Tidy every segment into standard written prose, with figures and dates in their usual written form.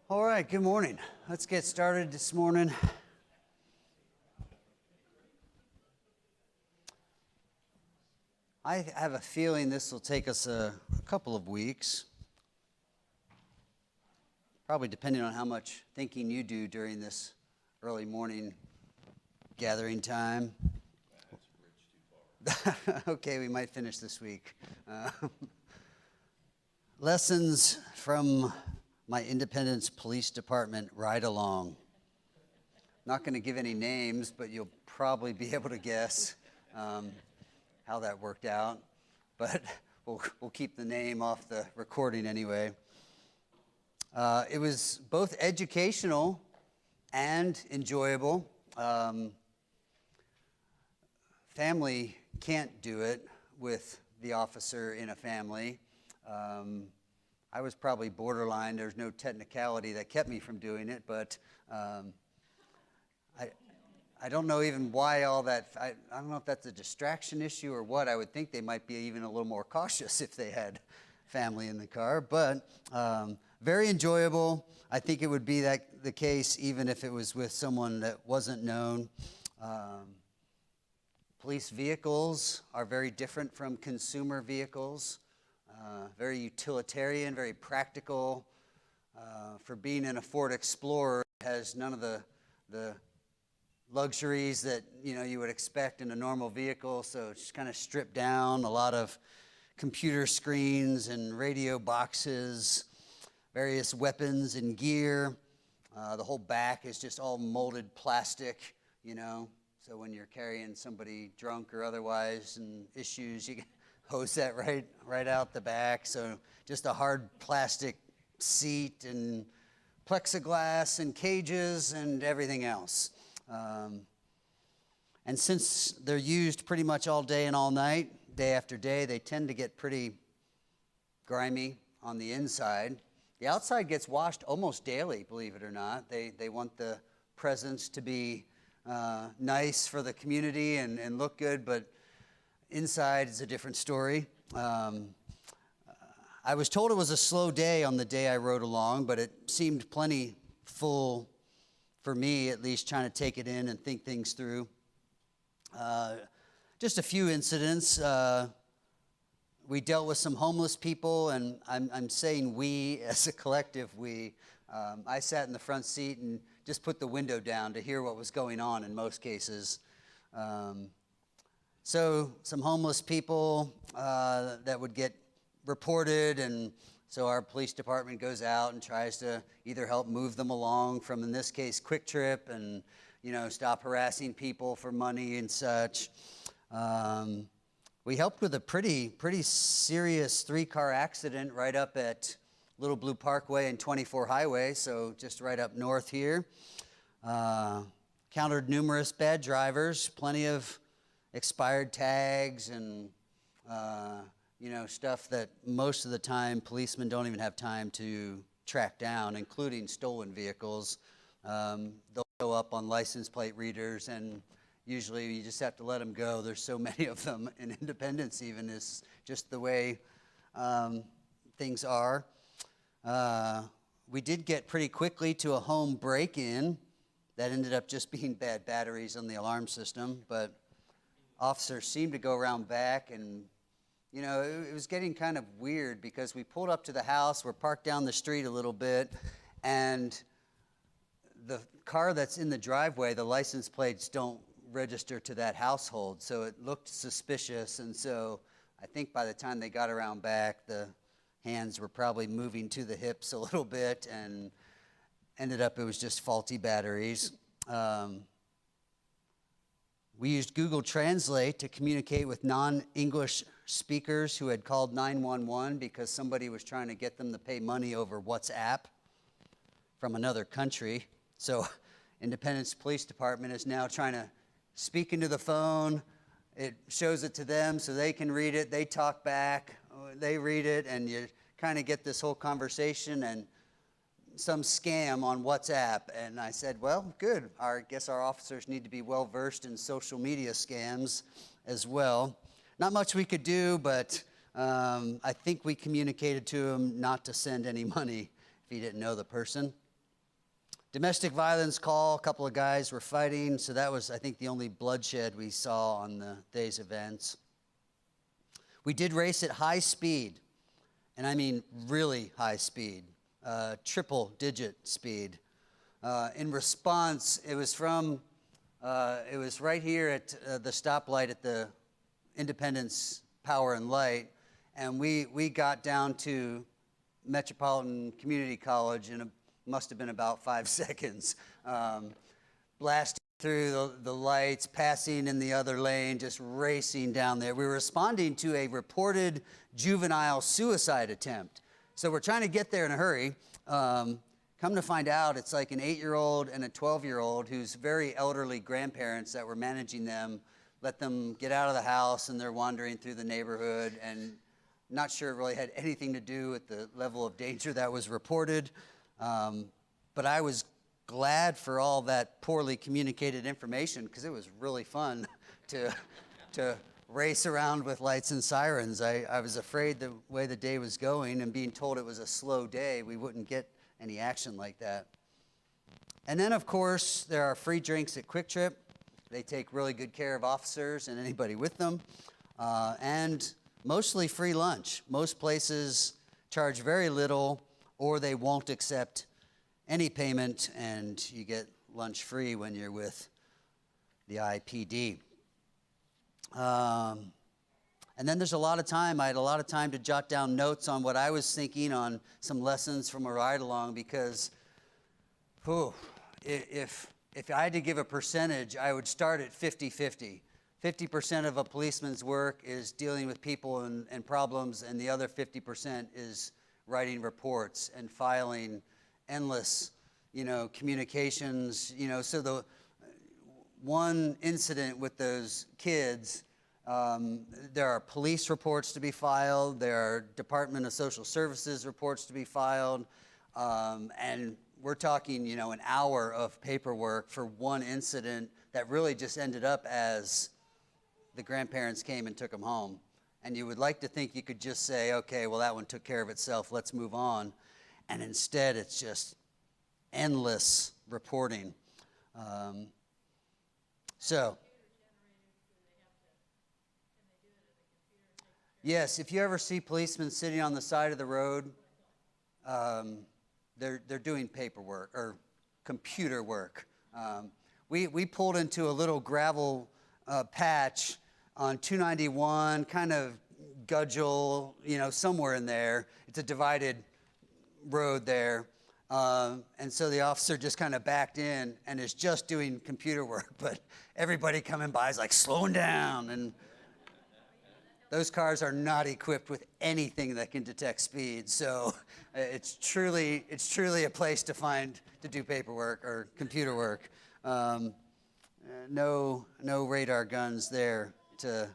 All right, good morning. Let's get started this morning. I have a feeling this will take us a couple of weeks, probably depending on how much thinking you do during this early morning gathering time. Okay, we might finish this week. Lessons from my Independence Police Department ride along. Not going to give any names, but you'll probably be able to guess how that worked out. But we'll keep the name off the recording anyway. It was both educational and enjoyable. Family can't do it with the officer in a family. I was probably borderline. There's no technicality that kept me from doing it, but I don't know even why all that. I don't know if that's a distraction issue or what. I would think they might be even a little more cautious if they had family in the car, but very enjoyable. I think it would be the case even if it was with someone that wasn't known. Police vehicles are very different from consumer vehicles. Very utilitarian, very practical. For being in a Ford Explorer, it has none of the luxuries that you would expect in a normal vehicle. So it's kind of stripped down. A lot of computer screens and radio boxes, various weapons and gear. The whole back is just all molded plastic. So when you're carrying somebody drunk or otherwise and issues, you can hose that right out the back. So just a hard plastic seat and plexiglass and cages and everything else. And since they're used pretty much all day and all night, day after day, they tend to get pretty grimy on the inside. The outside gets washed almost daily, believe it or not. They want the presence to be nice for the community and look good, but inside is a different story. I was told it was a slow day on the day I rode along, but it seemed plenty full for me, at least, trying to take it in and think things through. Just a few incidents. We dealt with some homeless people, and I'm saying we as a collective, we. I sat in the front seat and just put the window down to hear what was going on in most cases. So some homeless people that would get reported, and so our police department goes out and tries to either help move them along from, in this case, Quick Trip, and stop harassing people for money and such. We helped with a pretty serious 3-car accident right up at Little Blue Parkway and 24 Highway, so just right up north here. Countered numerous bad drivers, plenty of expired tags and stuff that most of the time policemen don't even have time to track down, including stolen vehicles. They'll show up on license plate readers, and usually you just have to let them go. There's so many of them in Independence, even, is just the way things are. We did get pretty quickly to a home break-in that ended up just being bad batteries on the alarm system, but officers seemed to go around back, and it was getting kind of weird because we pulled up to the house, we're parked down the street a little bit, and the car that's in the driveway, the license plates don't register to that household, so it looked suspicious. And so I think by the time they got around back, the hands were probably moving to the hips a little bit, and ended up it was just faulty batteries. We used Google Translate to communicate with non-English speakers who had called 911 because somebody was trying to get them to pay money over WhatsApp from another country. So Independence Police Department is now trying to speak into the phone. It shows it to them so they can read it. They talk back. They read it, and you kind of get this whole conversation and some scam on WhatsApp. And I said, well, good. I guess our officers need to be well versed in social media scams as well. Not much we could do, but I think we communicated to him not to send any money if he didn't know the person. Domestic violence call, a couple of guys were fighting, so that was, I think, the only bloodshed we saw on the day's events. We did race at high speed, and I mean really high speed, triple-digit speed. In response, it was right here at the stoplight at the Independence Power and Light, and we got down to Metropolitan Community College in must have been about 5 seconds. Blasting through the lights, passing in the other lane, just racing down there. We were responding to a reported juvenile suicide attempt. So we're trying to get there in a hurry. Come to find out, it's like an 8-year-old and a 12-year-old whose very elderly grandparents that were managing them let them get out of the house, and they're wandering through the neighborhood, and not sure it really had anything to do with the level of danger that was reported. But I was glad for all that poorly communicated information, because it was really fun to race around with lights and sirens. I was afraid the way the day was going and being told it was a slow day, we wouldn't get any action like that. And then, of course, there are free drinks at Kwik Trip. They take really good care of officers and anybody with them. And mostly free lunch. Most places charge very little, or they won't accept any payment, and you get lunch free when you're with the IPD. And then there's a lot of time. I had a lot of time to jot down notes on what I was thinking on some lessons from a ride-along, because if I had to give a percentage, I would start at 50-50. 50% of a policeman's work is dealing with people and problems, and the other 50% is writing reports and filing endless, communications. So the one incident with those kids, there are police reports to be filed, there are Department of Social Services reports to be filed, and we're talking, an hour of paperwork for one incident that really just ended up as the grandparents came and took them home. And you would like to think you could just say, okay, well, that one took care of itself, let's move on. And instead, it's just endless reporting. Yes, if you ever see policemen sitting on the side of the road, they're doing paperwork or computer work. We pulled into a little gravel patch on 291, kind of Gudgel, somewhere in there. It's a divided road there. And so the officer just kind of backed in and is just doing computer work, but everybody coming by is like slowing down, and those cars are not equipped with anything that can detect speed. So it's truly a place to do paperwork or computer work. No radar guns there to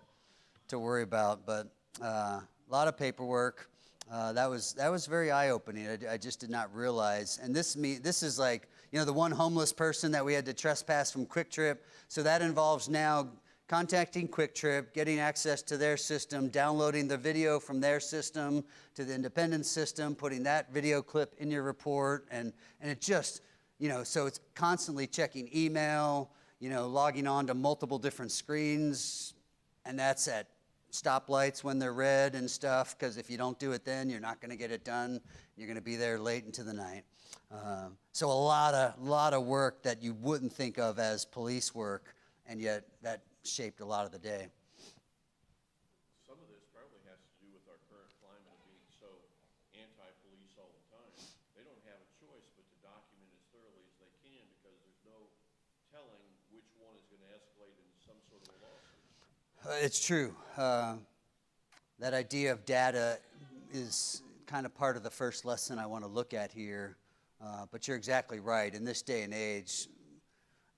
worry about, but a lot of paperwork. That was very eye-opening. I just did not realize. And this is like, the one homeless person that we had to trespass from Kwik Trip. So that involves now contacting Kwik Trip, getting access to their system, downloading the video from their system to the Independence system, putting that video clip in your report, and it just, so it's constantly checking email, logging on to multiple different screens, and that's at stoplights when they're red and stuff, because if you don't do it then, you're not going to get it done. You're going to be there late into the night. So a lot of work that you wouldn't think of as police work, and yet that shaped a lot of the day. Some of this probably has to do with our current climate of being so anti-police all the time. They don't have a choice but to document as thoroughly as they can, because there's no telling which one is going to escalate into some sort of a lawsuit. It's true. That idea of data is kind of part of the first lesson I want to look at here. But you're exactly right. In this day and age,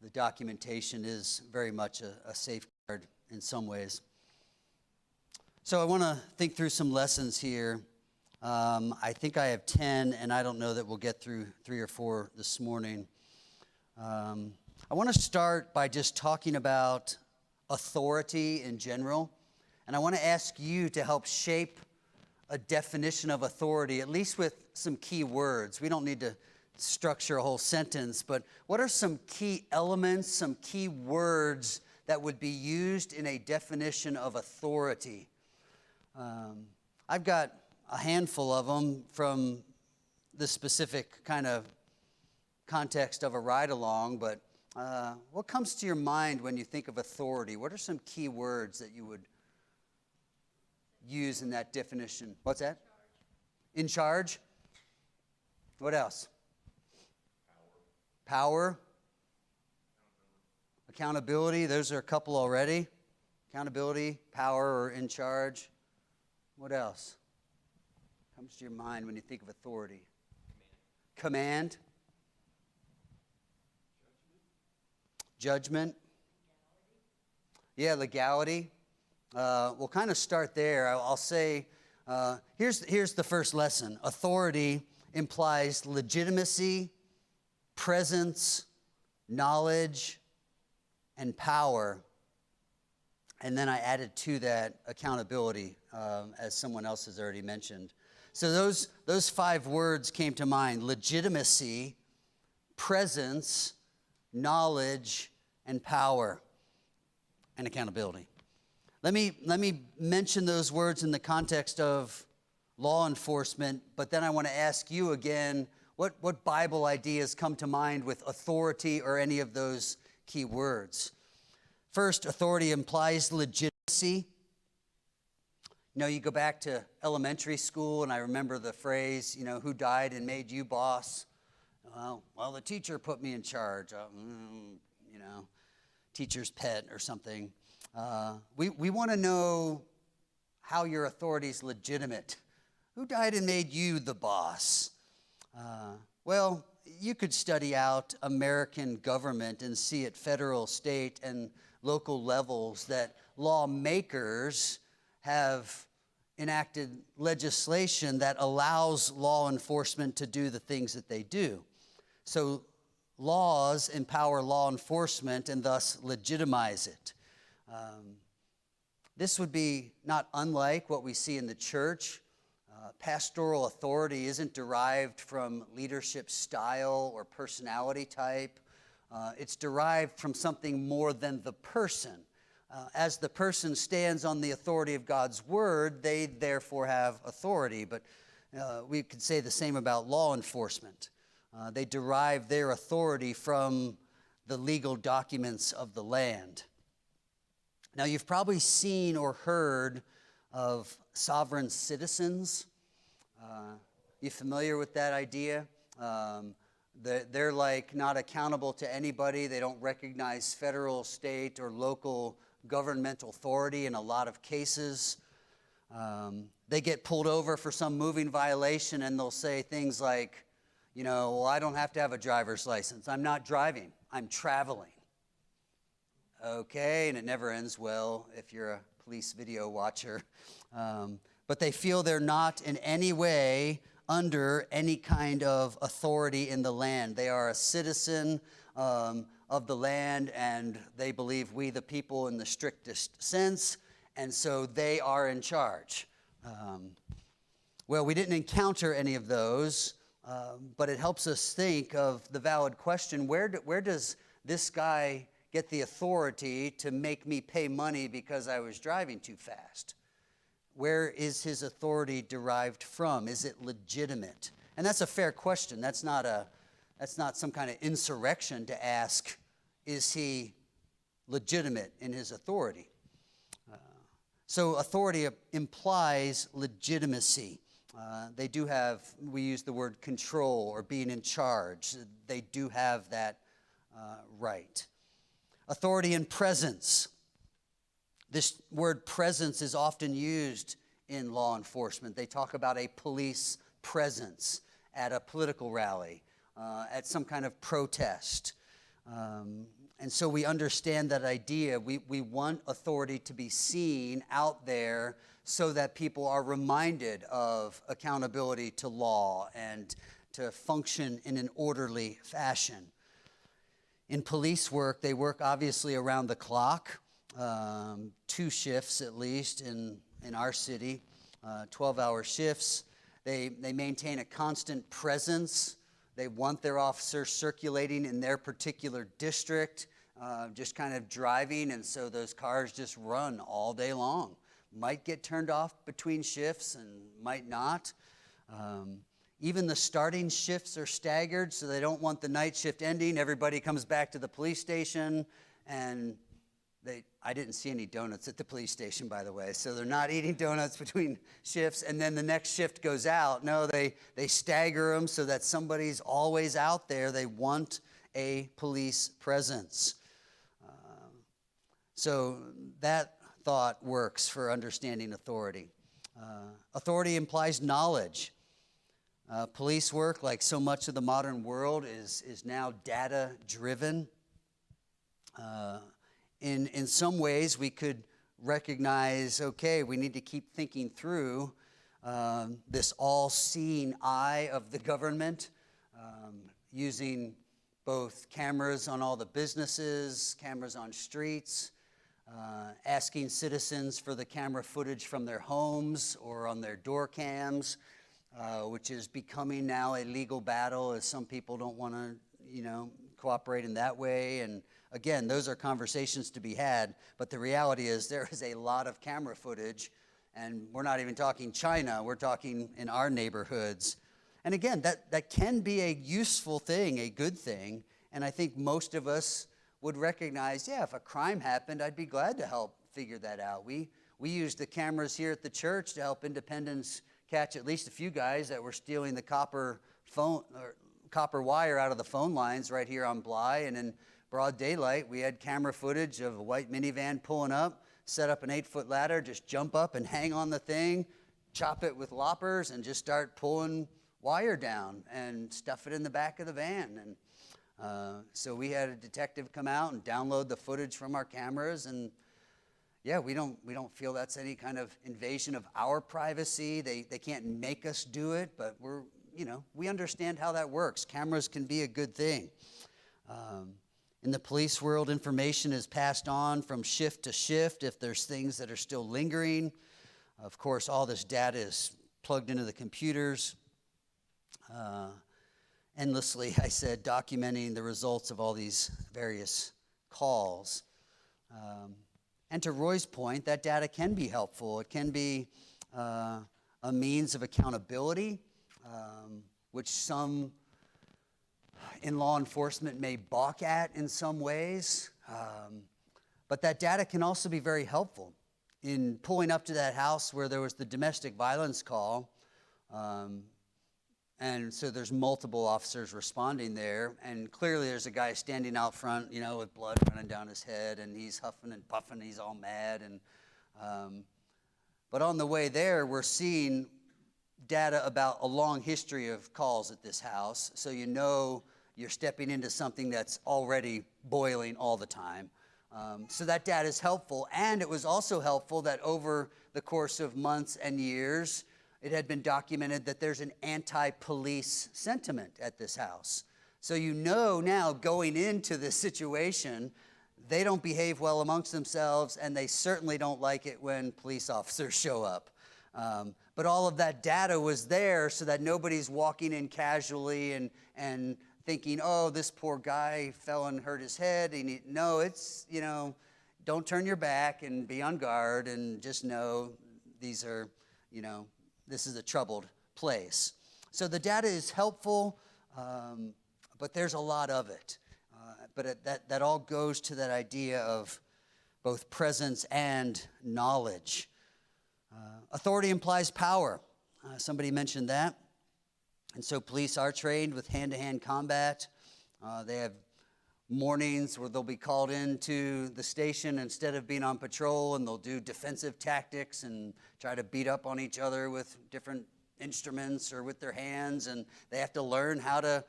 the documentation is very much a safeguard in some ways. So I want to think through some lessons here. I think I have 10, and I don't know that we'll get through 3 or 4 this morning. I want to start by just talking about authority in general. And I want to ask you to help shape a definition of authority, at least with some key words. We don't need to structure a whole sentence, but what are some key elements, some key words that would be used in a definition of authority? I've got a handful of them from the specific kind of context of a ride-along, but what comes to your mind when you think of authority? What are some key words that you would use in that definition? What's that? In charge? What else? Power. Accountability. Those are a couple already. Accountability, power, or in charge. What else comes to your mind when you think of authority? Command. Judgment. Yeah, legality. We'll kind of start there. I'll say, here's the first lesson. Authority implies legitimacy, presence, knowledge, and power. And then I added to that accountability, as someone else has already mentioned. So those 5 words came to mind: legitimacy, presence, knowledge, and power, and accountability. Let me mention those words in the context of law enforcement, but then I want to ask you again, what Bible ideas come to mind with authority or any of those key words? First, authority implies legitimacy. You know, you go back to elementary school, and I remember the phrase, who died and made you boss? Well, the teacher put me in charge. Teacher's pet or something. We want to know how your authority is legitimate. Who died and made you the boss? Well, you could study out American government and see at federal, state, and local levels that lawmakers have enacted legislation that allows law enforcement to do the things that they do. So laws empower law enforcement and thus legitimize it. This would be not unlike what we see in the church. Pastoral authority isn't derived from leadership style or personality type. It's derived from something more than the person. As the person stands on the authority of God's word, they therefore have authority. But we could say the same about law enforcement. They derive their authority from the legal documents of the land. Now, you've probably seen or heard of sovereign citizens. You familiar with that idea? They're like not accountable to anybody. They don't recognize federal, state, or local governmental authority in a lot of cases. They get pulled over for some moving violation, and they'll say things like, well, I don't have to have a driver's license. I'm not driving. I'm traveling. Okay, and it never ends well if you're a police video watcher. But they feel they're not in any way under any kind of authority in the land. They are a citizen of the land, and they believe we the people in the strictest sense, and so they are in charge. Well, we didn't encounter any of those, but it helps us think of the valid question, where does this guy get the authority to make me pay money because I was driving too fast? Where is his authority derived from? Is it legitimate? And that's a fair question. That's not some kind of insurrection to ask, is he legitimate in his authority? So authority implies legitimacy. We use the word control or being in charge. They do have that right. Authority and presence. This word presence is often used in law enforcement. They talk about a police presence at a political rally, at some kind of protest. And so we understand that idea. We want authority to be seen out there so that people are reminded of accountability to law and to function in an orderly fashion. In police work, they work obviously around the clock, 2 shifts at least in our city, 12-hour shifts. They maintain a constant presence. They want their officers circulating in their particular district, just kind of driving, and so those cars just run all day long. Might get turned off between shifts and might not. Even the starting shifts are staggered, so they don't want the night shift ending. Everybody comes back to the police station, and I didn't see any donuts at the police station, by the way, so they're not eating donuts between shifts, and then the next shift goes out. No, they stagger them so that somebody's always out there. They want a police presence. So that thought works for understanding authority. Authority implies knowledge. Police work, like so much of the modern world, is now data-driven. In some ways, we could recognize, okay, we need to keep thinking through this all-seeing eye of the government, using both cameras on all the businesses, cameras on streets, asking citizens for the camera footage from their homes or on their door cams, which is becoming now a legal battle, as some people don't want to, cooperate in that way. And again, those are conversations to be had, but the reality is there is a lot of camera footage, and we're not even talking China, we're talking in our neighborhoods. And again, that can be a useful thing, a good thing, and I think most of us would recognize, yeah, if a crime happened, I'd be glad to help figure that out. We used the cameras here at the church to help Independence catch at least a few guys that were stealing the copper wire out of the phone lines right here on Bly, and in broad daylight, we had camera footage of a white minivan pulling up, set up an 8-foot ladder, just jump up and hang on the thing, chop it with loppers, and just start pulling wire down and stuff it in the back of the van. And so we had a detective come out and download the footage from our cameras, and yeah, we don't feel that's any kind of invasion of our privacy. They can't make us do it, but we understand how that works. Cameras can be a good thing. In the police world, information is passed on from shift to shift if there's things that are still lingering. Of course, all this data is plugged into the computers. Endlessly, I said, documenting the results of all these various calls. And to Roy's point, that data can be helpful. It can be a means of accountability, which some in law enforcement may balk at in some ways. But that data can also be very helpful. In pulling up to that house where there was the domestic violence call, and so there's multiple officers responding there, and clearly there's a guy standing out front, with blood running down his head, and he's huffing and puffing, he's all mad. But on the way there, we're seeing data about a long history of calls at this house, so you're stepping into something that's already boiling all the time. So that data is helpful, and it was also helpful that over the course of months and years, it had been documented that there's an anti-police sentiment at this house. So now going into this situation, they don't behave well amongst themselves, and they certainly don't like it when police officers show up. But all of that data was there so that nobody's walking in casually and thinking, oh, this poor guy fell and hurt his head. No, it's, don't turn your back and be on guard, and just know these are, this is a troubled place. So the data is helpful, but there's a lot of it. But that all goes to that idea of both presence and knowledge. Authority implies power. Somebody mentioned that. And so police are trained with hand-to-hand combat. They have mornings where they'll be called into the station instead of being on patrol, and they'll do defensive tactics and try to beat up on each other with different instruments or with their hands, and they have to learn how to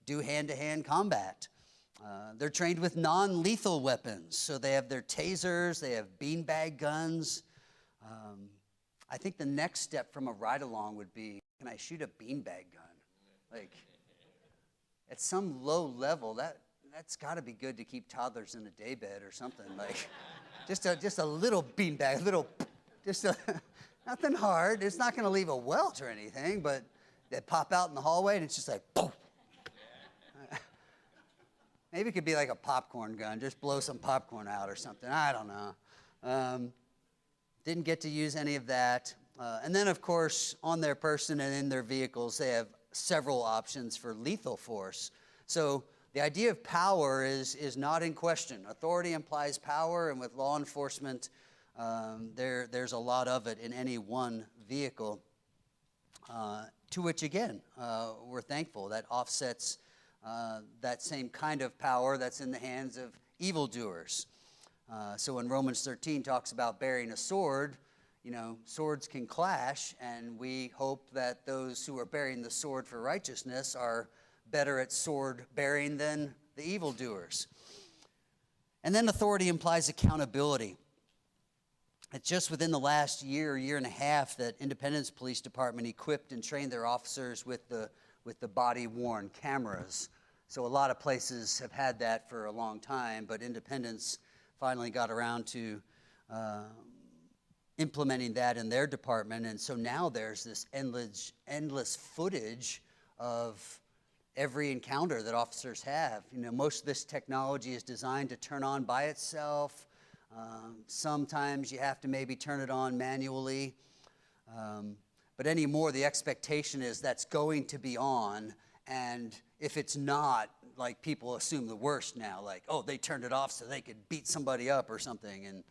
do hand-to-hand combat. They're trained with non-lethal weapons, so they have their tasers, they have beanbag guns. I think the next step from a ride-along would be, can I shoot a beanbag gun? Like, at some low level, that's got to be good to keep toddlers in a daybed or something. Like, just a little beanbag, nothing hard. It's not going to leave a welt or anything, but they pop out in the hallway, and it's just like, boom. Maybe it could be like a popcorn gun, just blow some popcorn out or something. I don't know. Didn't get to use any of that. And then, of course, on their person and in their vehicles, they have several options for lethal force. So the idea of power is not in question. Authority implies power, and with law enforcement, there's a lot of it in any one vehicle, to which, again, we're thankful. That offsets that same kind of power that's in the hands of evildoers. So when Romans 13 talks about bearing a sword, you know, swords can clash, and we hope that those who are bearing the sword for righteousness are better at sword bearing than the evildoers. And then authority implies accountability. It's just within the last year and a half that Independence Police Department equipped and trained their officers with the body-worn cameras. So a lot of places have had that for a long time, but Independence finally got around to implementing that in their department, and so now there's this endless footage of every encounter that officers have. You know, most of this technology is designed to turn on by itself. Sometimes you have to maybe turn it on manually. But anymore, the expectation is that's going to be on, and if it's not, like, people assume the worst now, like, oh, they turned it off so they could beat somebody up or something. And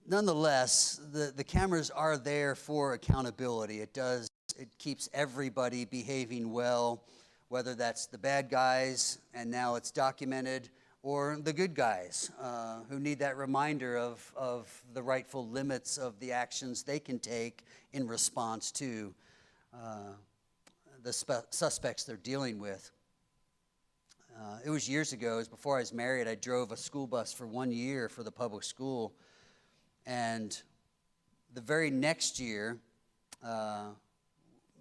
nonetheless, the cameras are there for accountability. It keeps everybody behaving well, whether that's the bad guys, and now it's documented, or the good guys who need that reminder of the rightful limits of the actions they can take in response to the suspects they're dealing with. It was years ago. It was before I was married. I drove a school bus for 1 year for the public school. And the very next year,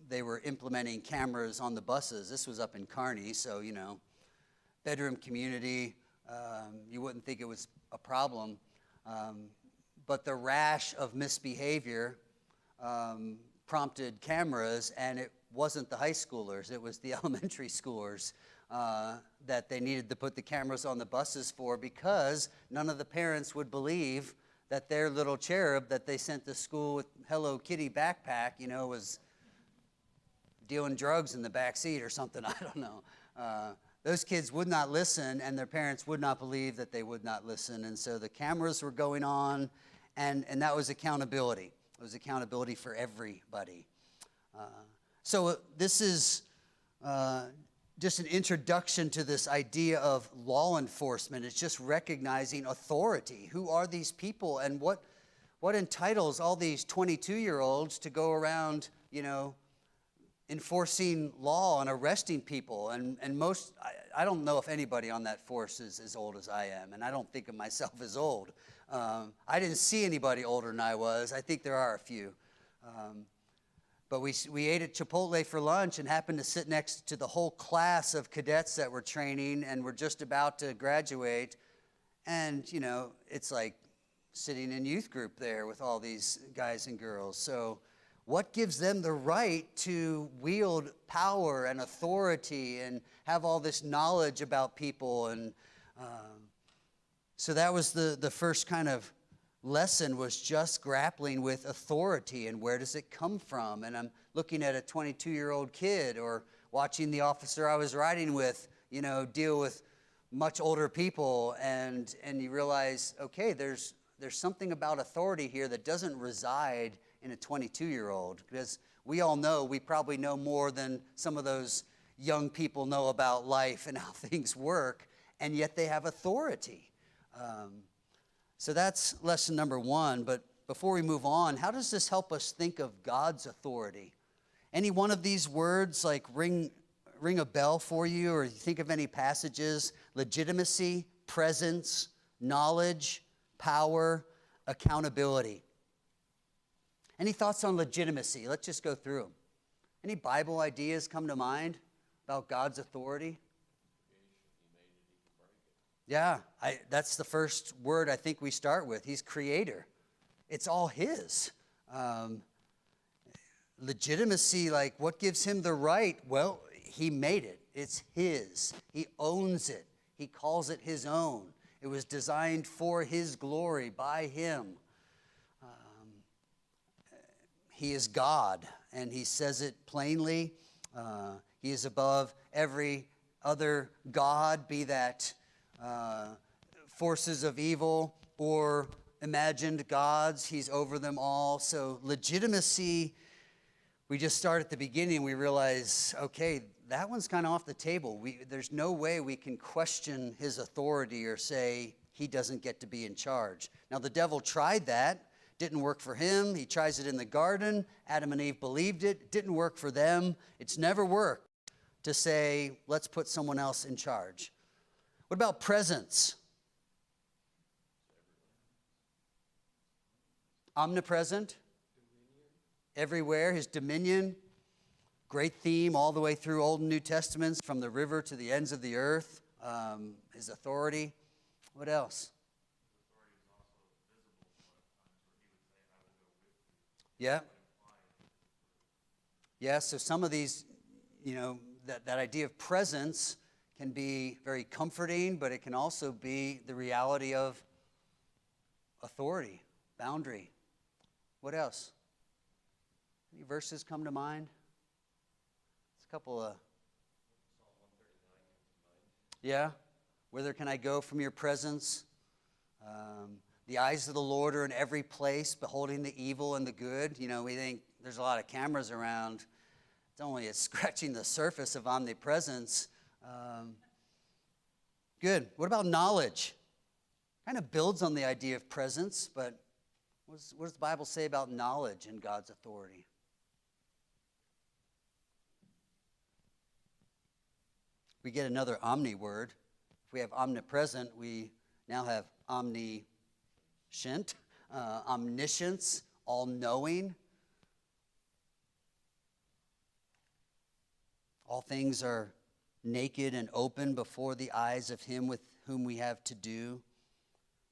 they were implementing cameras on the buses. This was up in Kearney, so, you know, bedroom community. You wouldn't think it was a problem. But the rash of misbehavior prompted cameras, and it wasn't the high schoolers. It was the elementary schoolers that they needed to put the cameras on the buses for, because none of the parents would believe that their little cherub that they sent to school with Hello Kitty backpack, you know, was dealing drugs in the back seat or something. I don't know. Those kids would not listen, and their parents would not believe that they would not listen. And so the cameras were going on, and that was accountability. It was accountability for everybody. So this is just an introduction to this idea of law enforcement. It's just recognizing authority. Who are these people, and what entitles all these 22-year-olds to go around, you know, enforcing law and arresting people? And most, I don't know if anybody on that force is as old as I am, and I don't think of myself as old. I didn't see anybody older than I was. I think there are a few. But we ate at Chipotle for lunch and happened to sit next to the whole class of cadets that were training and were just about to graduate. And, you know, it's like sitting in youth group there with all these guys and girls. So what gives them the right to wield power and authority and have all this knowledge about people? And so that was the first kind of lesson, was just grappling with authority and where does it come from. And I'm looking at a 22-year-old kid, or watching the officer I was riding with, you know, deal with much older people, and you realize, okay, there's something about authority here that doesn't reside in a 22-year-old, because we all know, we probably know more than some of those young people know about life and how things work, and yet they have authority. So that's lesson number one. But before we move on, how does this help us think of God's authority? Any one of these words like ring a bell for you, or you think of any passages? Legitimacy, presence, knowledge, power, accountability. Any thoughts on legitimacy? Let's just go through them. Any Bible ideas come to mind about God's authority? Yeah, that's the first word I think we start with. He's creator. It's all his. Legitimacy, like what gives him the right? Well, he made it. It's his. He owns it. He calls it his own. It was designed for his glory by him. He is God, and he says it plainly. He is above every other god, be that forces of evil or imagined gods. He's over them all. So legitimacy, we just start at the beginning. We realize, okay, that one's kind of off the table. There's no way we can question his authority or say he doesn't get to be in charge. Now, the devil tried that. Didn't work for him. He tries it in the garden. Adam and Eve believed it. Didn't work for them. It's never worked to say, let's put someone else in charge. What about presence? Omnipresent. Everywhere. His dominion. Great theme all the way through Old and New Testaments, from the river to the ends of the earth. His authority. What else? Yeah. Yeah, so some of these, that idea of presence can be very comforting, but it can also be the reality of authority, boundary. What else? Any verses come to mind? It's a couple of... Yeah. Whither can I go from your presence? The eyes of the Lord are in every place, beholding the evil and the good. We think there's a lot of cameras around. It's only scratching the surface of omnipresence. Good. What about knowledge? Kind of builds on the idea of presence, but what does the Bible say about knowledge and God's authority? We get another omni word. If we have omnipresent, we now have omniscient, omniscience, all-knowing. All things are naked and open before the eyes of him with whom we have to do.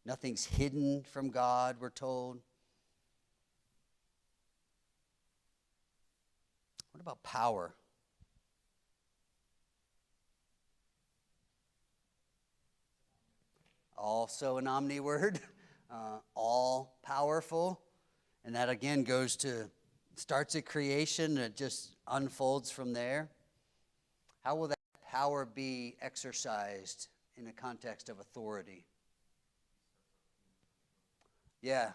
Nothing's hidden from God, we're told. What about power? Also an omni word, all powerful. And that again starts at creation and it just unfolds from there. How will that power be exercised in a context of authority? Yeah,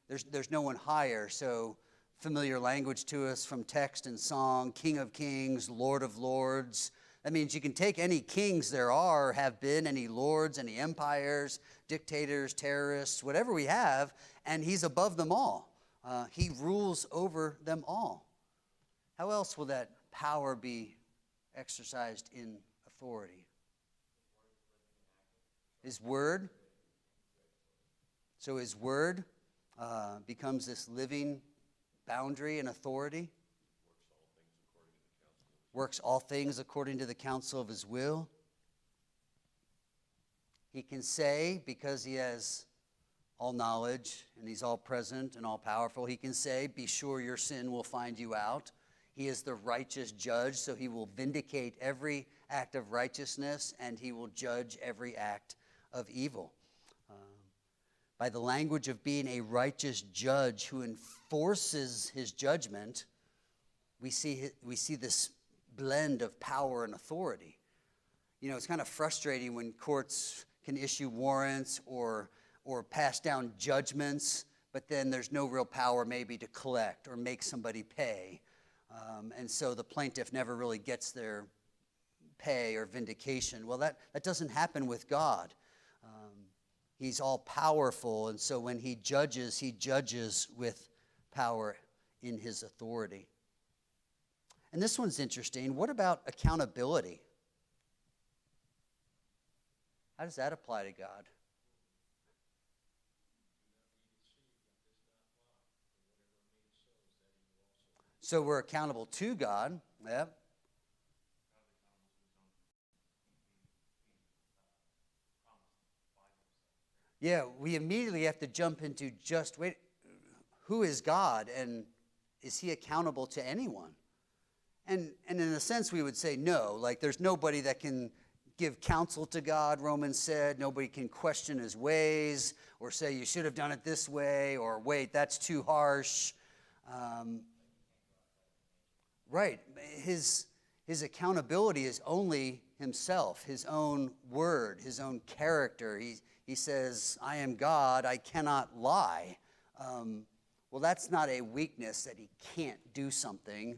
there's no one higher, so familiar language to us from text and song, King of Kings, Lord of Lords. That means you can take any kings there are or have been, any lords, any empires, dictators, terrorists, whatever we have, and he's above them all. He rules over them all. How else will that power be exercised in authority? His word. So his word becomes this living boundary and authority. Works all things according to the counsel of his will. He can say, because he has all knowledge and he's all present and all powerful, he can say, be sure your sin will find you out. He is the righteous judge, so he will vindicate every act of righteousness and he will judge every act of evil. By the language of being a righteous judge who enforces his judgment, we see this blend of power and authority. It's kind of frustrating when courts can issue warrants or pass down judgments, but then there's no real power maybe to collect or make somebody pay. And so the plaintiff never really gets their pay or vindication. Well, that doesn't happen with God. He's all powerful, and so when he judges with power in his authority. And this one's interesting. What about accountability? How does that apply to God? So we're accountable to God. Yeah. Yeah, we immediately have to jump into who is God, and is he accountable to anyone? And in a sense, we would say no. Like, there's nobody that can give counsel to God, Romans said. Nobody can question his ways or say you should have done it this way, or wait, that's too harsh. Right. His accountability is only himself, his own word, his own character. He says, I am God, I cannot lie. Well, that's not a weakness that he can't do something.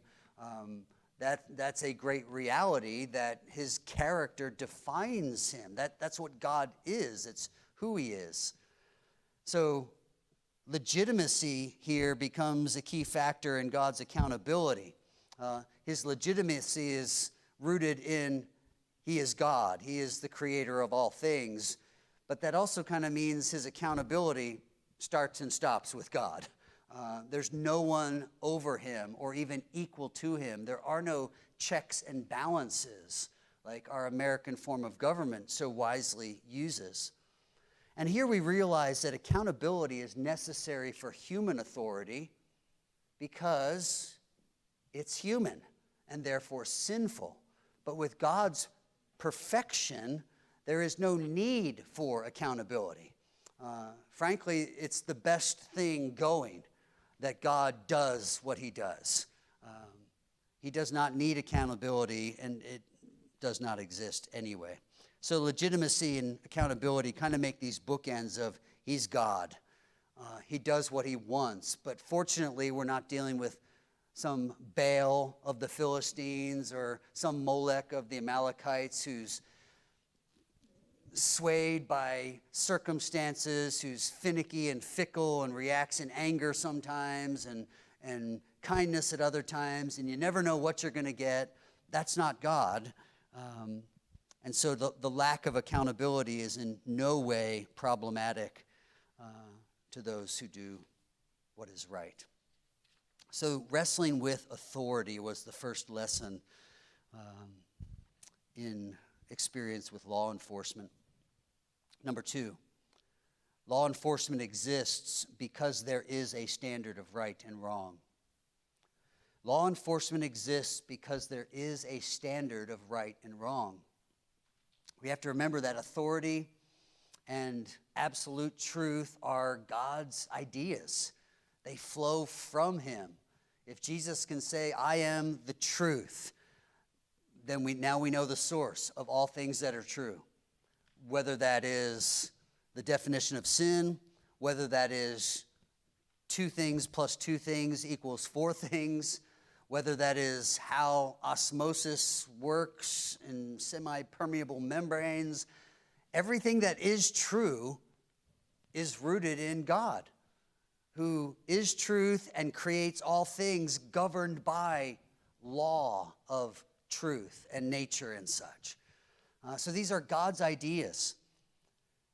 That's a great reality that his character defines him. That's what God is. It's who he is. So legitimacy here becomes a key factor in God's accountability. His legitimacy is rooted in he is God. He is the creator of all things. But that also kind of means his accountability starts and stops with God. There's no one over him or even equal to him. There are no checks and balances like our American form of government so wisely uses. And here we realize that accountability is necessary for human authority because it's human and therefore sinful. But with God's perfection, there is no need for accountability. Frankly, it's the best thing going that God does what he does. He does not need accountability, and it does not exist anyway. So legitimacy and accountability kind of make these bookends of he's God. He does what he wants. But fortunately, we're not dealing with some Baal of the Philistines or some Molech of the Amalekites who's swayed by circumstances, who's finicky and fickle and reacts in anger sometimes and kindness at other times, and you never know what you're going to get. That's not God. And so the lack of accountability is in no way problematic to those who do what is right. So wrestling with authority was the first lesson in experience with law enforcement. Number 2, law enforcement exists because there is a standard of right and wrong. Law enforcement exists because there is a standard of right and wrong. We have to remember that authority and absolute truth are God's ideas. They flow from him. If Jesus can say, I am the truth, then we know the source of all things that are true. Whether that is the definition of sin, whether that is 2 things plus 2 things equals 4 things, whether that is how osmosis works in semi-permeable membranes, everything that is true is rooted in God, who is truth and creates all things governed by law of truth and nature and such. So these are God's ideas.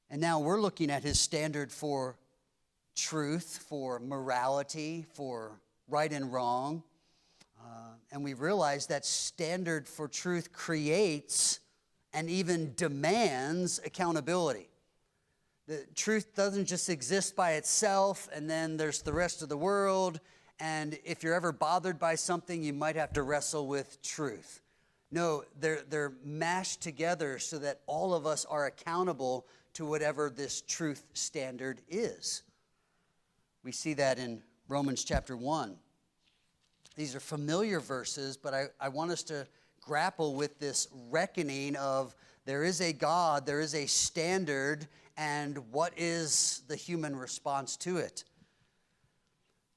And now we're looking at his standard for truth, for morality, for right and wrong. And we realize that standard for truth creates and even demands accountability. The truth doesn't just exist by itself, and then there's the rest of the world. And if you're ever bothered by something, you might have to wrestle with truth. No, they're mashed together so that all of us are accountable to whatever this truth standard is. We see that in Romans chapter 1. These are familiar verses, but I want us to grapple with this reckoning of there is a God, there is a standard, and what is the human response to it?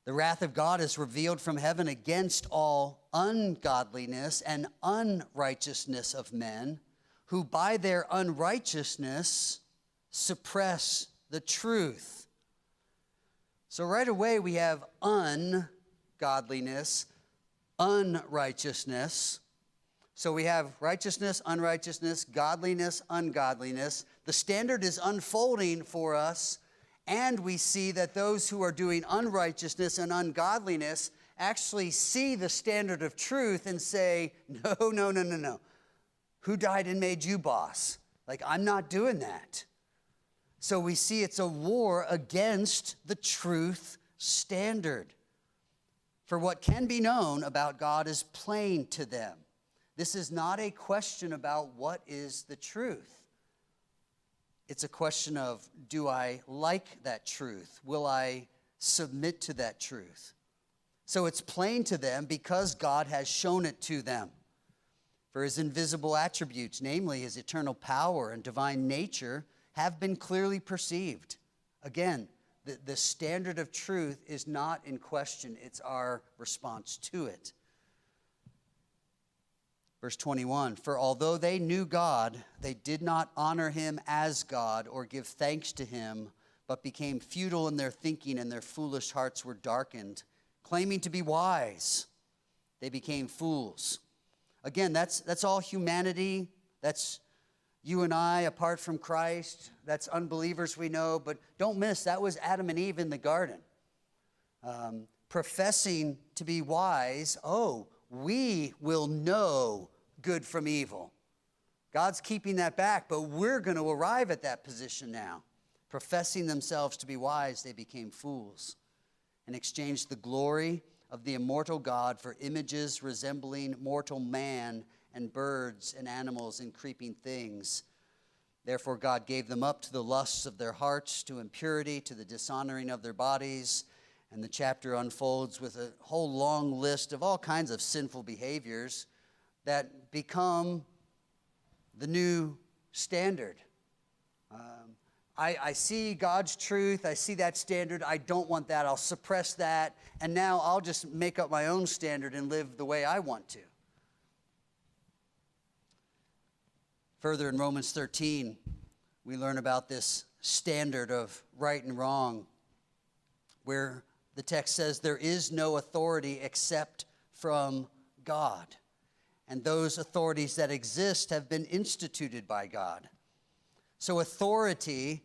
The wrath of God is revealed from heaven against all ungodliness and unrighteousness of men, who by their unrighteousness suppress the truth. So right away we have ungodliness, unrighteousness. So we have righteousness, unrighteousness, godliness, ungodliness. The standard is unfolding for us, and we see that those who are doing unrighteousness and ungodliness actually see the standard of truth and say, no. Who died and made you boss? Like, I'm not doing that. So we see it's a war against the truth standard. For what can be known about God is plain to them. This is not a question about what is the truth. It's a question of, do I like that truth? Will I submit to that truth? So it's plain to them because God has shown it to them. For his invisible attributes, namely his eternal power and divine nature, have been clearly perceived. Again, the standard of truth is not in question. It's our response to it. Verse 21, for although they knew God, they did not honor him as God or give thanks to him, but became futile in their thinking, and their foolish hearts were darkened. Claiming to be wise, they became fools. Again, that's all humanity. That's you and I apart from Christ. That's unbelievers we know. But don't miss, that was Adam and Eve in the garden. Professing to be wise, we will know good from evil. God's keeping that back, but we're going to arrive at that position now. Professing themselves to be wise, they became fools and exchanged the glory of the immortal God for images resembling mortal man and birds and animals and creeping things. Therefore God gave them up to the lusts of their hearts, to impurity, to the dishonoring of their bodies. And the chapter unfolds with a whole long list of all kinds of sinful behaviors that become the new standard. I see God's truth. I see that standard. I don't want that. I'll suppress that. And now I'll just make up my own standard and live the way I want to. Further in Romans 13, we learn about this standard of right and wrong, where the text says there is no authority except from God. And those authorities that exist have been instituted by God. So authority,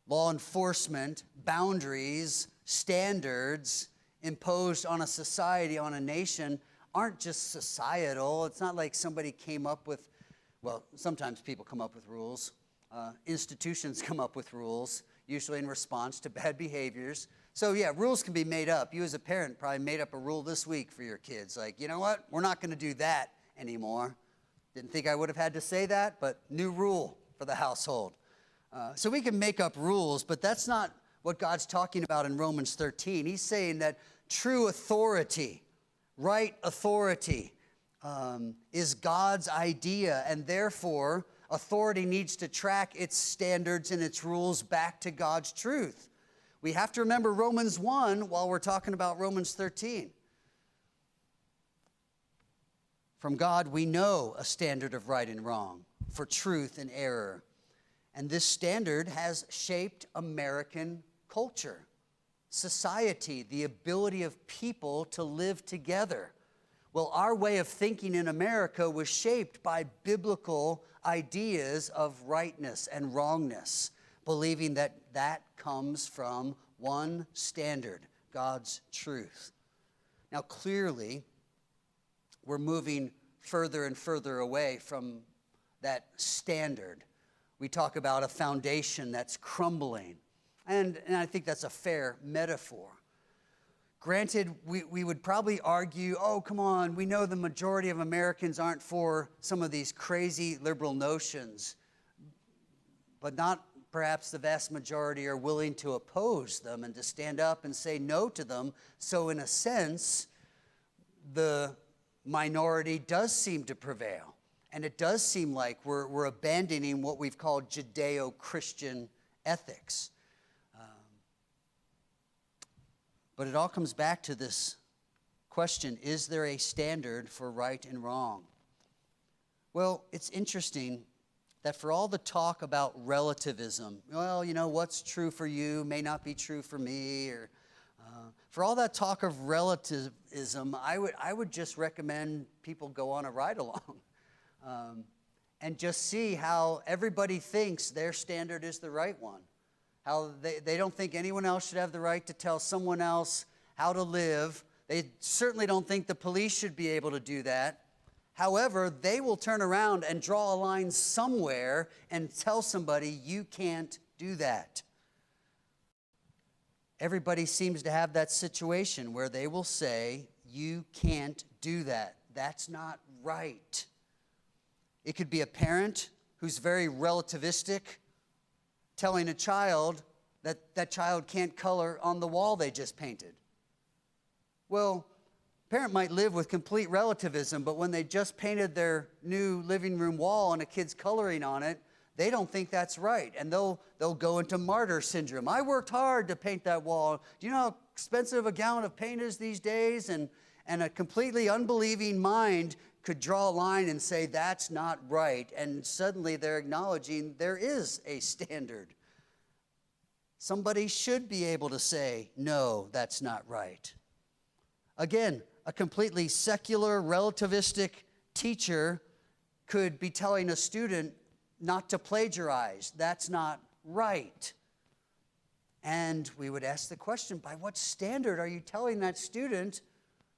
law enforcement, boundaries, standards imposed on a society, on a nation, aren't just societal. It's not like somebody came up with, well, sometimes people come up with rules. Institutions come up with rules, usually in response to bad behaviors. So yeah, rules can be made up. You as a parent probably made up a rule this week for your kids. Like, you know what? We're not going to do that anymore. Didn't think I would have had to say that, but new rule for the household. So we can make up rules, but that's not what God's talking about in Romans 13. He's saying that true authority, right authority, is God's idea, and therefore authority needs to track its standards and its rules back to God's truth. We have to remember Romans 1 while we're talking about Romans 13. From God, we know a standard of right and wrong, for truth and error. And this standard has shaped American culture, society, the ability of people to live together. Well, our way of thinking in America was shaped by biblical ideas of rightness and wrongness, believing that that comes from one standard, God's truth. Now, clearly, we're moving further and further away from that standard. We talk about a foundation that's crumbling, and I think that's a fair metaphor. Granted, we would probably argue, oh, come on, we know the majority of Americans aren't for some of these crazy liberal notions, but not perhaps the vast majority are willing to oppose them and to stand up and say no to them. So in a sense, the minority does seem to prevail. And it does seem like we're abandoning what we've called Judeo-Christian ethics. But it all comes back to this question, is there a standard for right and wrong? Well, it's interesting that for all the talk about relativism, well, you know, what's true for you may not be true for me, or for all that talk of relativism, I would just recommend people go on a ride-along and just see how everybody thinks their standard is the right one. How they don't think anyone else should have the right to tell someone else how to live. They certainly don't think the police should be able to do that. However, they will turn around and draw a line somewhere and tell somebody, you can't do that. everybody seems to have that situation where they will say, you can't do that. That's not right. It could be a parent who's very relativistic, telling a child that that child can't color on the wall they just painted. Well, a parent might live with complete relativism, but when they just painted their new living room wall and a kid's coloring on it, they don't think that's right, and they'll go into martyr syndrome. I worked hard to paint that wall. Do you know how expensive a gallon of paint is these days? And a completely unbelieving mind could draw a line and say, that's not right, and suddenly they're acknowledging there is a standard. Somebody should be able to say, no, that's not right. Again, a completely secular, relativistic teacher could be telling a student not to plagiarize. That's not right. And we would ask the question, by what standard are you telling that student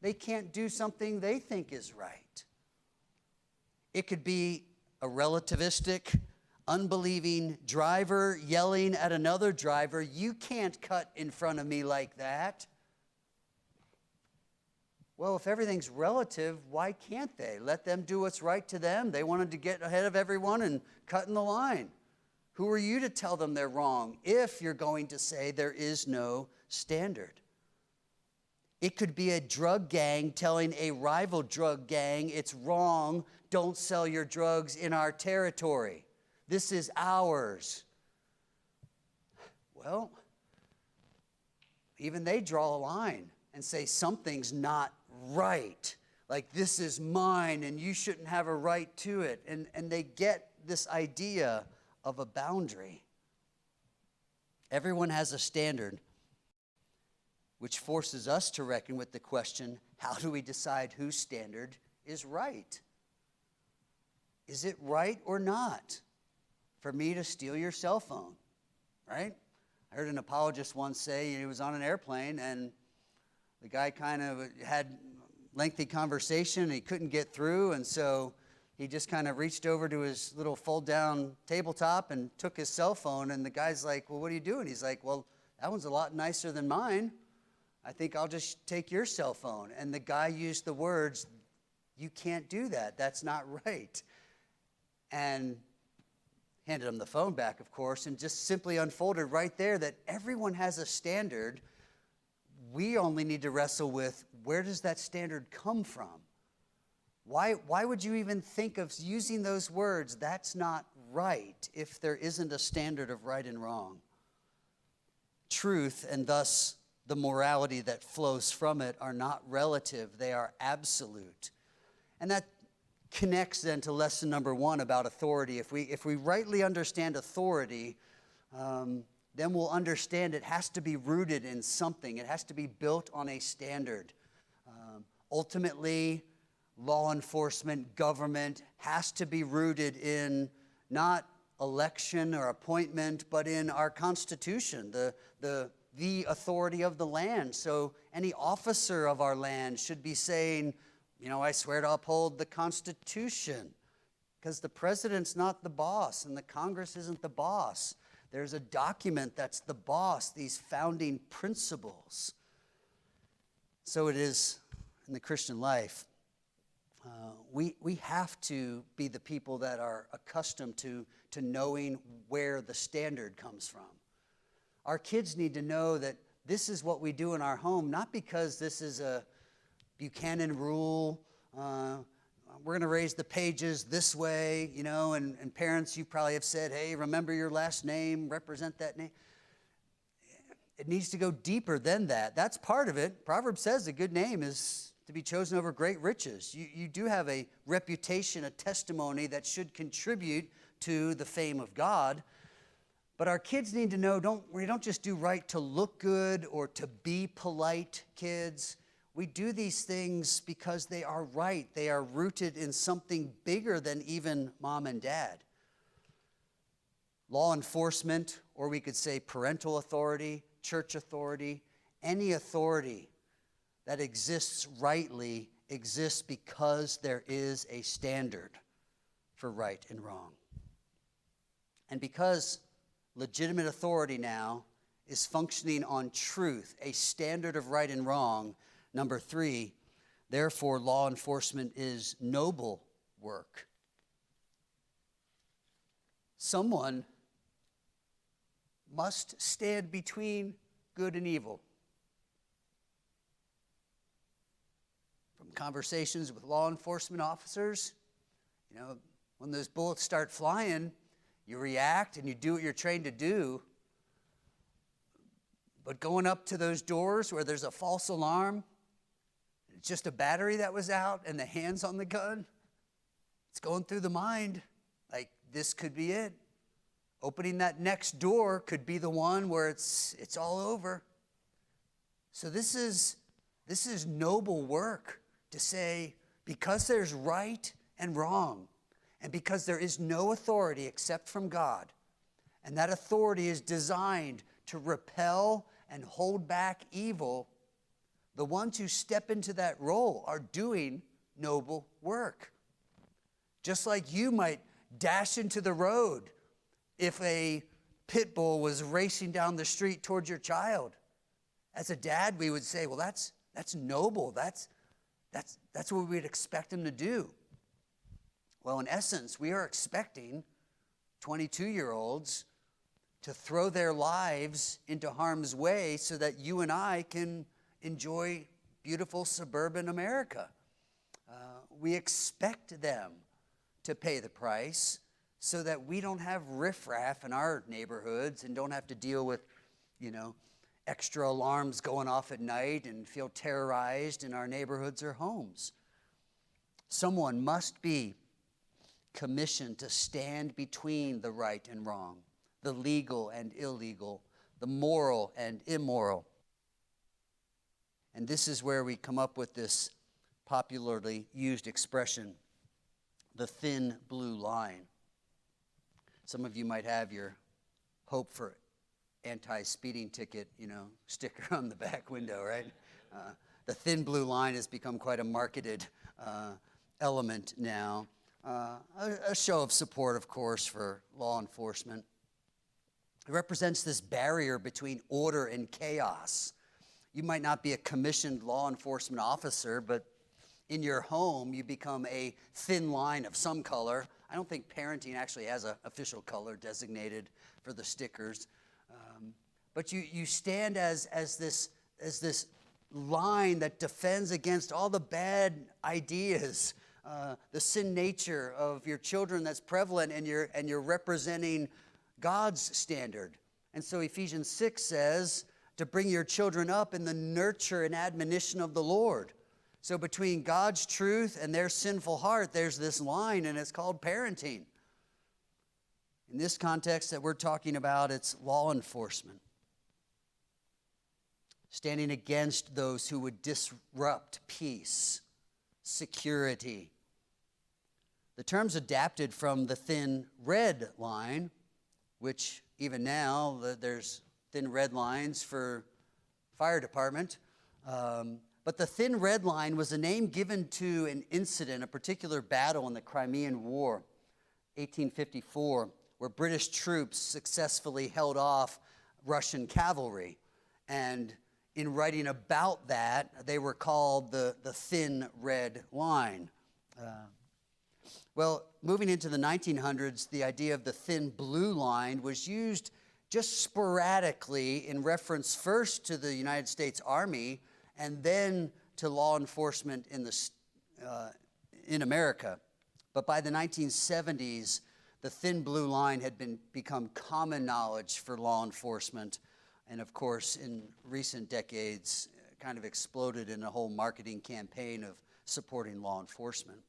they can't do something they think is right? It could be a relativistic, unbelieving driver yelling at another driver, you can't cut in front of me like that. Well, if everything's relative, why can't they? Let them do what's right to them. They wanted to get ahead of everyone and cut in the line. Who are you to tell them they're wrong if you're going to say there is no standard? It could be a drug gang telling a rival drug gang it's wrong, don't sell your drugs in our territory. This is ours. Well, even they draw a line and say something's not right. Like, this is mine and you shouldn't have a right to it. And they get this idea of a boundary. Everyone has a standard, which forces us to reckon with the question, how do we decide whose standard is right? Is it right or not for me to steal your cell phone, right? I heard an apologist once say he was on an airplane and the guy kind of had lengthy conversation and he couldn't get through, and so he just kind of reached over to his little fold-down tabletop and took his cell phone, and the guy's like, well, what are you doing? He's like, well, that one's a lot nicer than mine. I think I'll just take your cell phone. And the guy used the words, you can't do that. That's not right. And handed him the phone back, of course, and just simply unfolded right there that everyone has a standard. We only need to wrestle with, where does that standard come from? Why would you even think of using those words, that's not right, if there isn't a standard of right and wrong? Truth, and thus the morality that flows from it, are not relative, they are absolute. And that connects then to lesson number 1 about authority. If we rightly understand authority, then we'll understand it has to be rooted in something. It has to be built on a standard. Ultimately, law enforcement, government has to be rooted in not election or appointment, but in our Constitution, the authority of the land. So any officer of our land should be saying, I swear to uphold the Constitution, because the president's not the boss and the Congress isn't the boss. There's a document that's the boss, these founding principles. So it is in the Christian life. We have to be the people that are accustomed to knowing where the standard comes from. Our kids need to know that this is what we do in our home, not because this is a Buchanan rule. We're going to raise the pages this way, and parents, you probably have said, hey, remember your last name, represent that name. It needs to go deeper than that. That's part of it. Proverbs says a good name is to be chosen over great riches. You do have a reputation, a testimony that should contribute to the fame of God. But our kids need to know, we don't just do right to look good or to be polite, kids. We do these things because they are right. They are rooted in something bigger than even mom and dad. Law enforcement, or we could say parental authority, church authority, any authority that exists rightly exists because there is a standard for right and wrong. And because legitimate authority now is functioning on truth, a standard of right and wrong. Number 3, therefore, law enforcement is noble work. Someone must stand between good and evil. From conversations with law enforcement officers, when those bullets start flying, you react and you do what you're trained to do. But going up to those doors where there's a false alarm, it's just a battery that was out and the hands on the gun, it's going through the mind like this could be it. Opening that next door could be the one where it's all over. So this is noble work to say, because there's right and wrong, and because there is no authority except from God, and that authority is designed to repel and hold back evil, the ones who step into that role are doing noble work. Just like you might dash into the road if a pit bull was racing down the street towards your child. As a dad, we would say, well, that's noble. That's what we'd expect him to do. Well, in essence, we are expecting 22-year-olds to throw their lives into harm's way so that you and I can enjoy beautiful suburban America. We expect them to pay the price so that we don't have riffraff in our neighborhoods and don't have to deal with, extra alarms going off at night and feel terrorized in our neighborhoods or homes. Someone must be commissioned to stand between the right and wrong, the legal and illegal, the moral and immoral. And this is where we come up with this popularly used expression, the thin blue line. Some of you might have your hope for anti-speeding ticket, sticker on the back window, right? The thin blue line has become quite a marketed element now. A show of support, of course, for law enforcement. It represents this barrier between order and chaos. You might not be a commissioned law enforcement officer, but in your home, you become a thin line of some color. I don't think parenting actually has an official color designated for the stickers. But you stand as this line that defends against all the bad ideas, the sin nature of your children that's prevalent, and you're representing God's standard. And so Ephesians 6 says to bring your children up in the nurture and admonition of the Lord. So between God's truth and their sinful heart, there's this line, and it's called parenting. In this context that we're talking about, it's law enforcement. Standing against those who would disrupt peace, security. The term's adapted from the thin red line, which even now there's thin red lines for fire department. But the thin red line was a name given to an incident, a particular battle in the Crimean War, 1854, where British troops successfully held off Russian cavalry. And in writing about that, they were called the thin red line. Well, moving into the 1900s, the idea of the thin blue line was used just sporadically in reference first to the United States Army and then to law enforcement in America. But by the 1970s, the thin blue line had become common knowledge for law enforcement, and of course, in recent decades, kind of exploded in a whole marketing campaign of supporting law enforcement.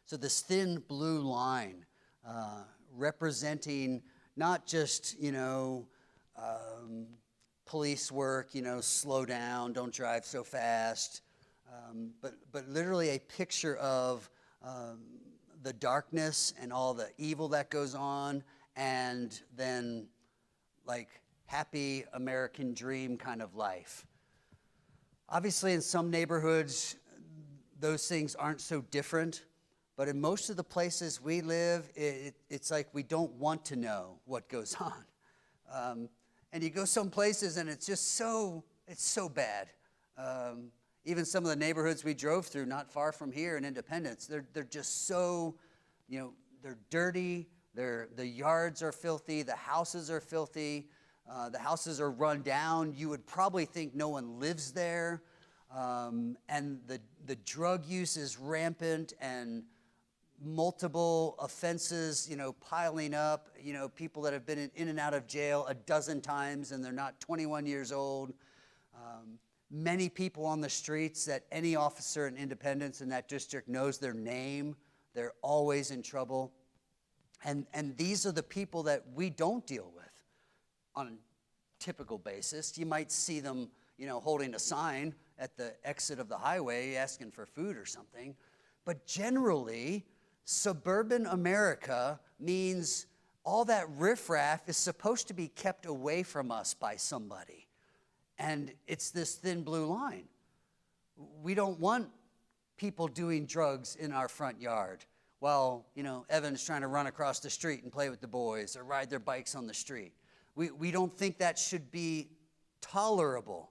So this thin blue line, representing not just, police work, slow down, don't drive so fast, but literally a picture of the darkness and all the evil that goes on, and then like happy American dream kind of life. Obviously, in some neighborhoods, those things aren't so different, but in most of the places we live, it's like we don't want to know what goes on. And you go some places and it's so bad. Even some of the neighborhoods we drove through not far from here in Independence, they're just so, they're dirty, the yards are filthy, the houses are filthy, the houses are run down. You would probably think no one lives there. And the drug use is rampant, and multiple offenses, piling up, people that have been in and out of jail a dozen times and they're not 21 years old. Many people on the streets that any officer in Independence in that district knows their name. They're always in trouble. And these are the people that we don't deal with on a typical basis. You might see them, holding a sign at the exit of the highway asking for food or something. But generally, suburban America means all that riffraff is supposed to be kept away from us by somebody. And it's this thin blue line. We don't want people doing drugs in our front yard while, Evan's trying to run across the street and play with the boys or ride their bikes on the street. We don't think that should be tolerable.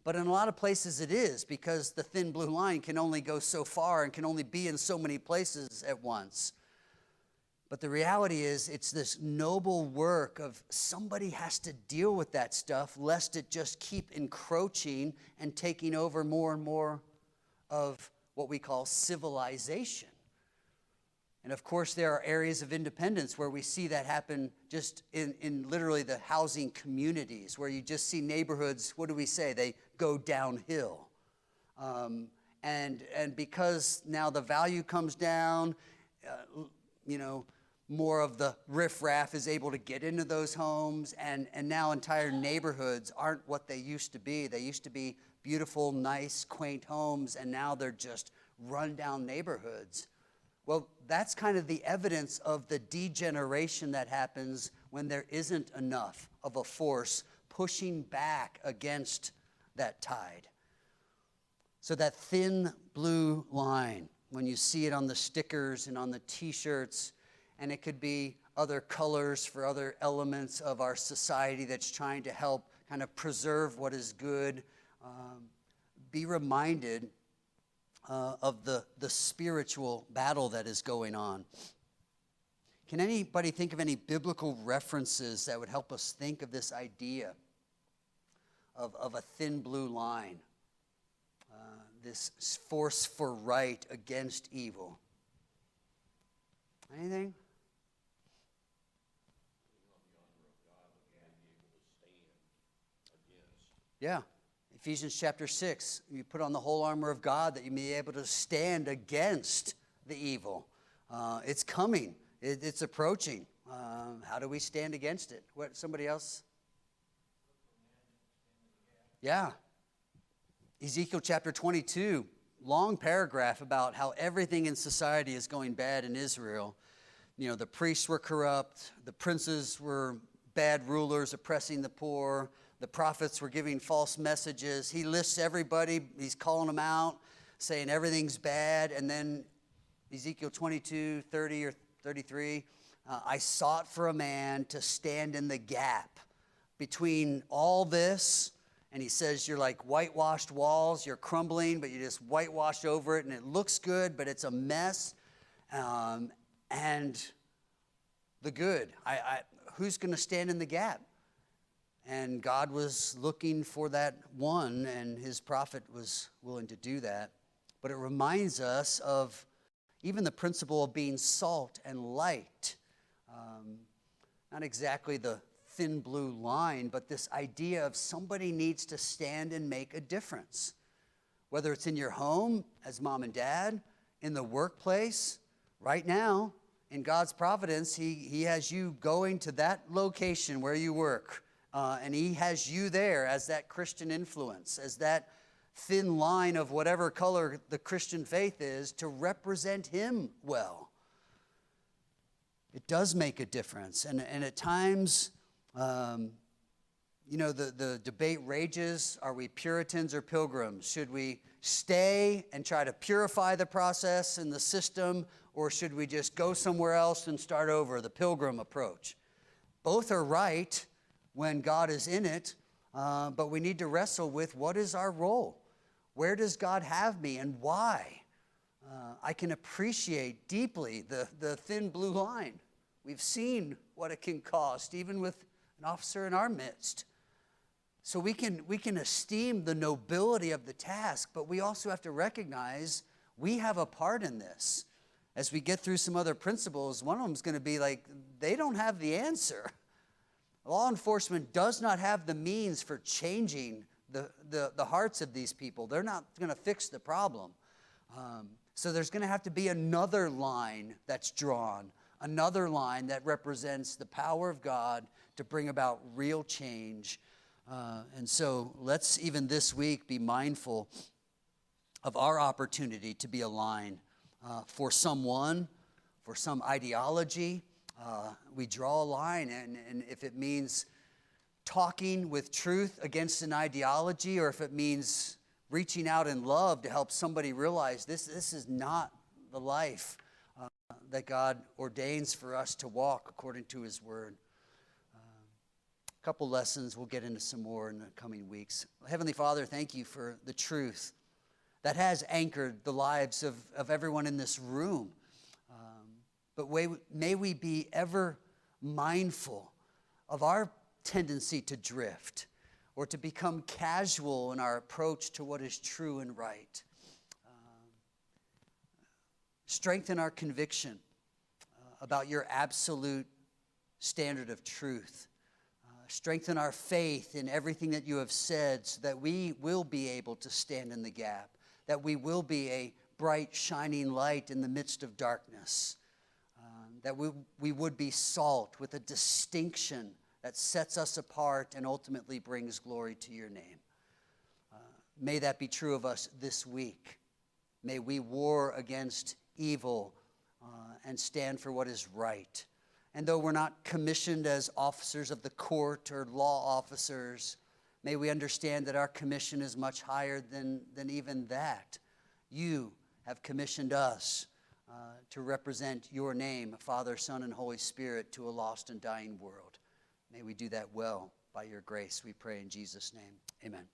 But in a lot of places it is, because the thin blue line can only go so far and can only be in so many places at once. But the reality is, it's this noble work of somebody has to deal with that stuff, lest it just keep encroaching and taking over more and more of what we call civilization. And of course, there are areas of Independence where we see that happen just in literally the housing communities, where you just see neighborhoods, what do we say? They go downhill. And because now the value comes down, more of the riffraff is able to get into those homes, and now entire neighborhoods aren't what they used to be. They used to be beautiful, nice, quaint homes, and now they're just run-down neighborhoods. Well, that's kind of the evidence of the degeneration that happens when there isn't enough of a force pushing back against that tide. So that thin blue line, when you see it on the stickers and on the t-shirts, and it could be other colors for other elements of our society that's trying to help kind of preserve what is good, be reminded of the spiritual battle that is going on. Can anybody think of any biblical references that would help us think of this idea of a thin blue line, this force for right against evil? Anything? Yeah. Ephesians chapter 6, you put on the whole armor of God that you may be able to stand against the evil. It's coming. It's approaching. How do we stand against it? What? Somebody else? Yeah. Ezekiel chapter 22, long paragraph about how everything in society is going bad in Israel. The priests were corrupt. The princes were bad rulers oppressing the poor. The prophets were giving false messages. He lists everybody. He's calling them out, saying everything's bad. And then Ezekiel 22, 30 or 33, I sought for a man to stand in the gap between all this. And he says, you're like whitewashed walls. You're crumbling, but you just whitewash over it. And it looks good, but it's a mess. And the good. Who's going to stand in the gap? And God was looking for that one, and his prophet was willing to do that. But it reminds us of even the principle of being salt and light. Not exactly the thin blue line, but this idea of somebody needs to stand and make a difference. Whether it's in your home as mom and dad, in the workplace, right now, in God's providence, he has you going to that location where you work. And he has you there as that Christian influence, as that thin line of whatever color the Christian faith is, to represent him well. It does make a difference. And at times, the debate rages. Are we Puritans or Pilgrims? Should we stay and try to purify the process and the system, or should we just go somewhere else and start over, the Pilgrim approach? Both are right. when God is in it, but we need to wrestle with what is our role? Where does God have me and why? I can appreciate deeply the thin blue line. We've seen what it can cost, even with an officer in our midst. So we can esteem the nobility of the task, but we also have to recognize we have a part in this. As we get through some other principles, one of them is going to be like, they don't have the answer. Law enforcement does not have the means for changing the hearts of these people. They're not going to fix the problem. So there's going to have to be another line that's drawn, another line that represents the power of God to bring about real change. And so let's even this week be mindful of our opportunity to be a line for someone, for some ideology. We draw a line, and if it means talking with truth against an ideology, or if it means reaching out in love to help somebody realize this is not the life that God ordains for us to walk according to his word. A couple lessons, we'll get into some more in the coming weeks. Heavenly Father, thank you for the truth that has anchored the lives of everyone in this room. But may we be ever mindful of our tendency to drift or to become casual in our approach to what is true and right. Strengthen our conviction about your absolute standard of truth. Strengthen our faith in everything that you have said so that we will be able to stand in the gap, that we will be a bright, shining light in the midst of darkness, that we would be salt with a distinction that sets us apart and ultimately brings glory to your name. May that be true of us this week. May we war against evil and stand for what is right. And though we're not commissioned as officers of the court or law officers, may we understand that our commission is much higher than even that. You have commissioned us to represent your name, Father, Son, and Holy Spirit, to a lost and dying world. May we do that well by your grace, we pray in Jesus' name. Amen.